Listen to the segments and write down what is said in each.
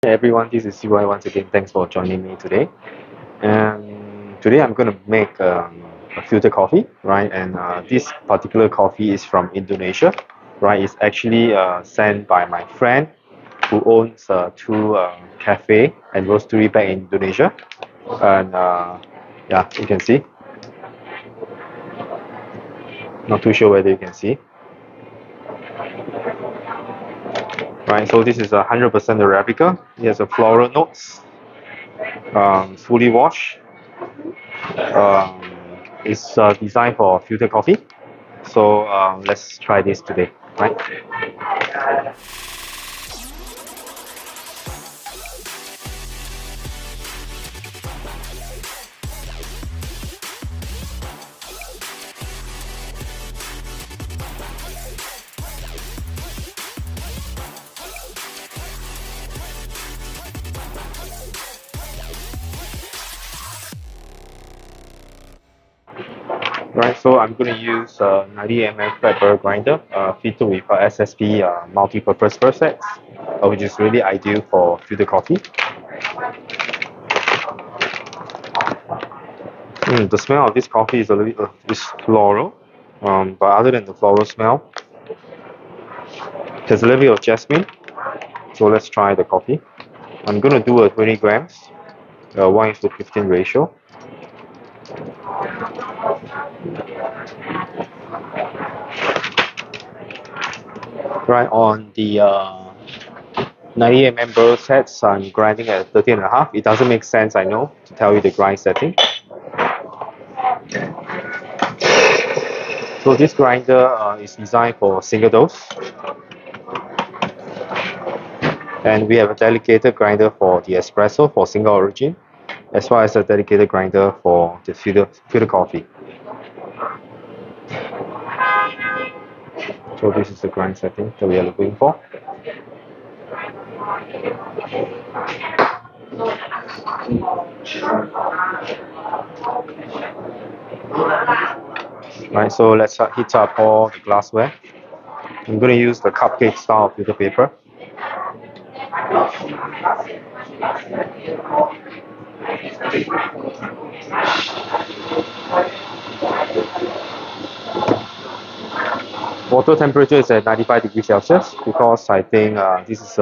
Hey everyone, this is CY once again. Thanks for joining me today. And today I'm going to make a filter coffee, right? And this particular coffee is from Indonesia, right? It's actually sent by my friend who owns two cafe and roastery back in Indonesia. And yeah, you can see. Not too sure whether you can see. Right, so this is 100% Arabica. It has a floral notes, fully washed. Um, it's designed for filter coffee. So let's try this today, right? Right, so I'm going to use 90 flat burr grinder fitted with SSP multi-purpose sets, which is really ideal for filter coffee. The smell of this coffee is a little is floral, but other than the floral smell, there's a little bit of jasmine. So let's try the coffee. I'm going to do a 20 grams, 1:15 ratio. Right, on the 90 burr sets, I'm grinding at 13.5. It doesn't make sense, I know, to tell you the grind setting. So this grinder is designed for single dose, and we have a dedicated grinder for the espresso for single origin, as well as a dedicated grinder for the filter coffee. So this is the grind setting that we are looking for. Right, so let's heat up all the glassware. I'm going to use the cupcake style filter paper. Water temperature is at 95 degrees Celsius because I think this is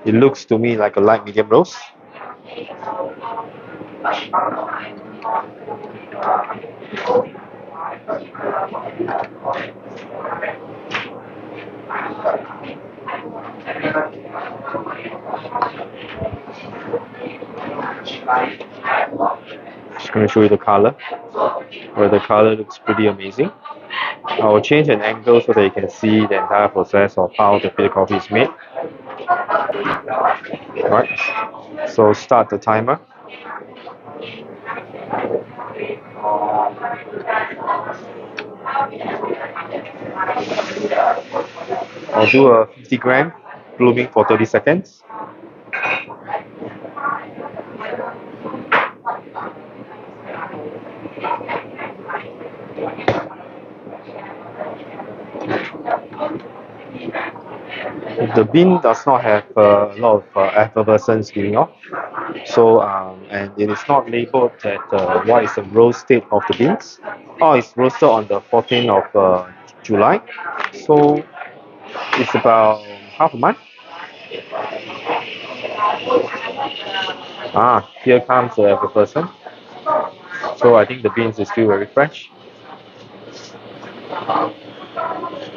it looks to me like a light medium roast. Just going to show you the color, where the color looks pretty amazing. I will change an angle so that you can see the entire process of how the filter coffee is made. Right, so start the timer. I'll do a 50 gram blooming for 30 seconds. The bean does not have a lot of effervescence giving off, so and it is not labeled that what is the roast date of the beans. Oh, it's roasted on the 14th of July, so it's about half a month. Here comes the effervescence. So I think the beans is still very fresh.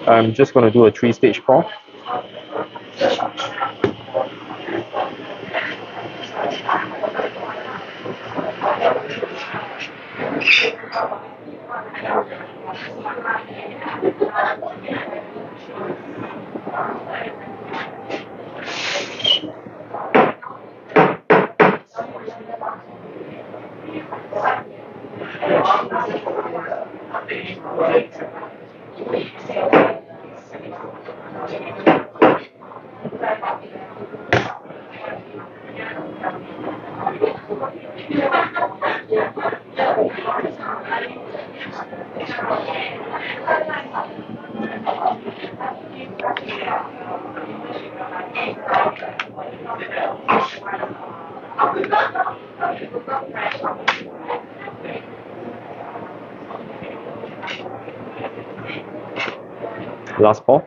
I'm just going to do a 3-stage pour. Last pour.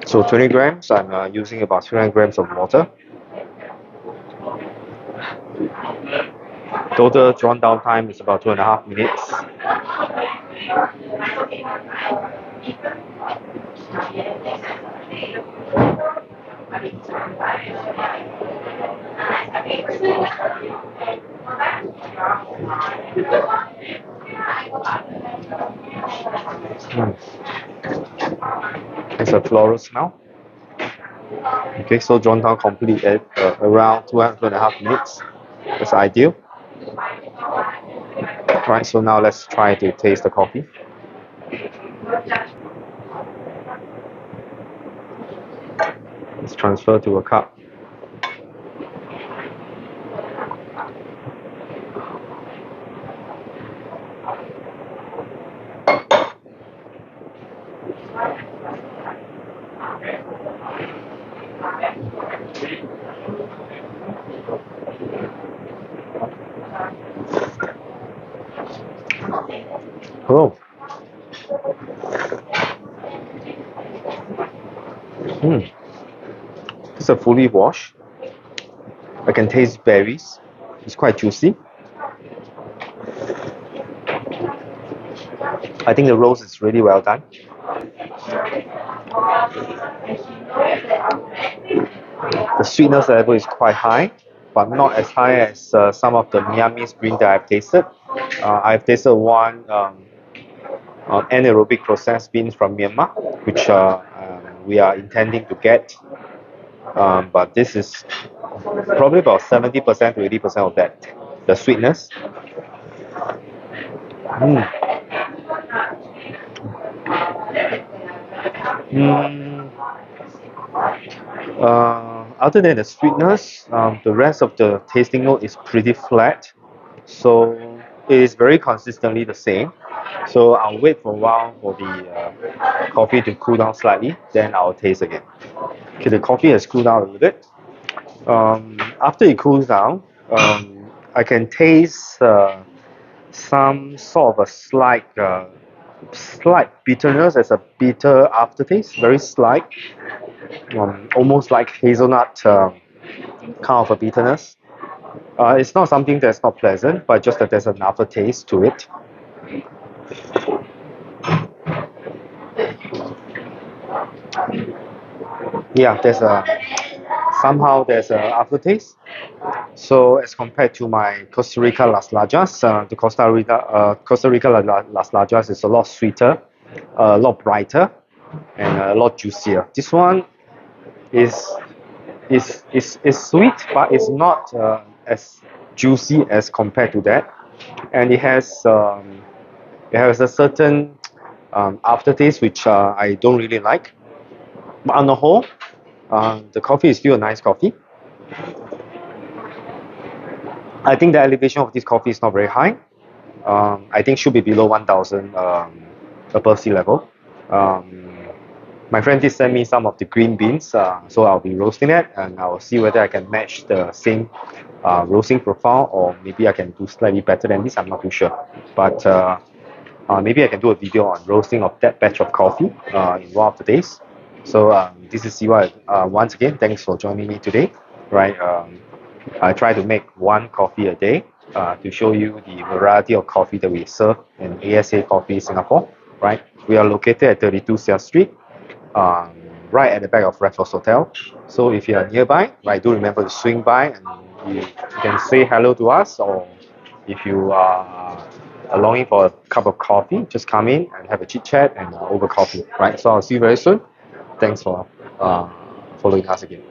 So 20 grams, I'm using about 300 grams of water. Total drawn down time is about 2.5 minutes. It's a floral smell. Okay, so drawn down complete at around 2.5 minutes. That's ideal. Right, so now let's try to taste the coffee. Let's transfer to a cup. Oh. It's a fully washed. I can taste berries. It's quite juicy. I think the roast is really well done. The sweetness level is quite high, but not as high as some of the Myanmarese green that I've tasted. I've tasted one anaerobic processed beans from Myanmar, which we are intending to get. But this is probably about 70% to 80% of that, the sweetness. Other than the sweetness, the rest of the tasting note is pretty flat, so it is very consistently the same. So I'll wait for a while for the coffee to cool down slightly, then I'll taste again. Okay, the coffee has cooled down a little bit. After it cools down, I can taste some sort of a slight bitterness as a bitter aftertaste, very slight, almost like hazelnut kind of a bitterness. It's not something that's not pleasant, but just that there's an aftertaste to it. Yeah, somehow there's a aftertaste. So as compared to my Costa Rica Las Lajas, the Costa Rica Las Lajas is a lot sweeter, a lot brighter, and a lot juicier. This one is is sweet, but it's not as juicy as compared to that, and it has a certain aftertaste which I don't really like. But on the whole, the coffee is still a nice coffee. I think the elevation of this coffee is not very high. I think should be below 1,000 above sea level. My friend did send me some of the green beans, so I'll be roasting it, and I'll see whether I can match the same roasting profile, or maybe I can do slightly better than this. I'm not too sure, but maybe I can do a video on roasting of that batch of coffee in one of the days. So this is CY. Once again, thanks for joining me today. Right, I try to make one coffee a day to show you the variety of coffee that we serve in ASA Coffee Singapore. Right, we are located at 32 Seah Street, right at the back of Raffles Hotel. So if you are nearby, right, do remember to swing by, and you can say hello to us, or if you are longing for a cup of coffee, just come in and have a chit chat and over coffee. Right, so I'll see you very soon. Thanks for following us again.